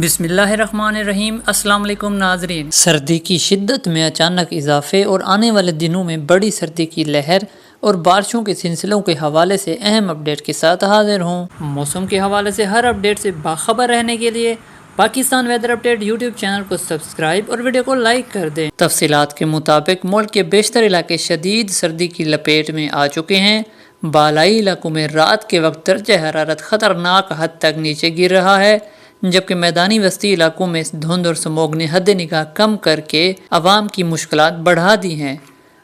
بسم اللہ الرحمن الرحیم۔ السلام علیکم ناظرین۔ سردی کی شدت میں اچانک اضافے اور آنے والے دنوں میں بڑی سردی کی لہر اور بارشوں کے سلسلوں کے حوالے سے اہم اپڈیٹ کے ساتھ حاضر ہوں۔ موسم کے حوالے سے ہر اپڈیٹ سے باخبر رہنے کے لیے Pakistan weather update YouTube channel کو سبسکرائب اور ویڈیو کو لائک کر دیں۔ تفصیلات کے مطابق ملک کے بیشتر علاقے شدید سردی کی لپیٹ میں آ چکے ہیں۔ بالائی علاقوں میں رات کے وقت درجہ حرارت خطرناک حد تک نیچے گر رہا ہے، جبکہ میدانی وسطی علاقوں میں دھند اور سموگ نے حد نگاہ کم کر کے عوام کی مشکلات بڑھا دی ہیں۔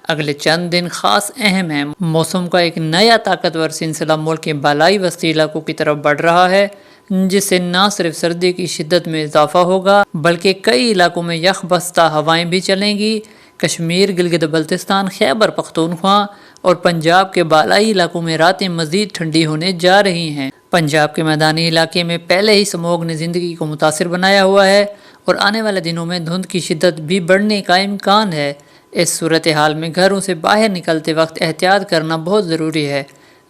اگلے چند دن خاص اہم ہیں۔ موسم کا ایک نیا طاقتور سلسلہ ملک کے بالائی وسطی علاقوں کی طرف بڑھ رہا ہے، جس سے نہ صرف سردی کی شدت میں اضافہ ہوگا بلکہ کئی علاقوں میں یخ بستہ ہوائیں بھی چلیں گی۔ کشمیر، گلگت بلتستان، خیبر پختونخوا اور پنجاب کے بالائی علاقوں میں راتیں مزید ٹھنڈی ہونے جا رہی ہیں۔ پنجاب کے میدانی علاقے میں پہلے ہی سموگ نے زندگی کو متاثر بنایا ہوا ہے اور آنے والے دنوں میں دھند کی شدت بھی بڑھنے کا امکان ہے۔ اس صورتحال میں گھروں سے باہر نکلتے وقت احتیاط کرنا بہت ضروری ہے۔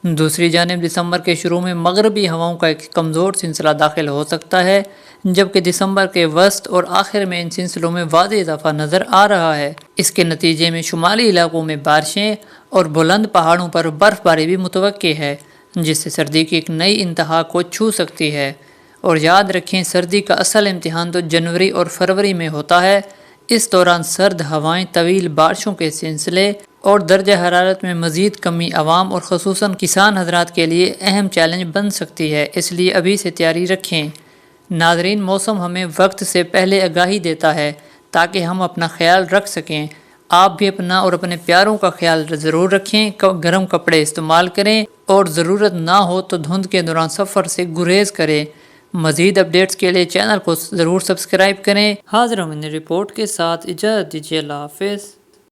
دوسری جانب دسمبر کے شروع میں مغربی ہواؤں کا ایک کمزور سلسلہ داخل ہو سکتا ہے، جبکہ دسمبر کے وسط اور آخر میں ان سلسلوں میں واضح اضافہ نظر آ رہا ہے۔ اس کے نتیجے میں شمالی علاقوں میں بارشیں اور بلند پہاڑوں پر برف باری بھی متوقع ہے، جس سے سردی کی ایک نئی انتہا کو چھو سکتی ہے۔ اور یاد رکھیں، سردی کا اصل امتحان تو جنوری اور فروری میں ہوتا ہے۔ اس دوران سرد ہوائیں، طویل بارشوں کے سلسلے اور درجہ حرارت میں مزید کمی عوام اور خصوصاً کسان حضرات کے لیے اہم چیلنج بن سکتی ہے، اس لیے ابھی سے تیاری رکھیں۔ ناظرین، موسم ہمیں وقت سے پہلے آگاہی دیتا ہے تاکہ ہم اپنا خیال رکھ سکیں۔ آپ بھی اپنا اور اپنے پیاروں کا خیال ضرور رکھیں، گرم کپڑے استعمال کریں اور ضرورت نہ ہو تو دھند کے دوران سفر سے گریز کریں۔ مزید اپڈیٹس کے لیے چینل کو ضرور سبسکرائب کریں۔ حاضر ہوں رپورٹ کے ساتھ، اجازت دیجیے، اللہ حافظ۔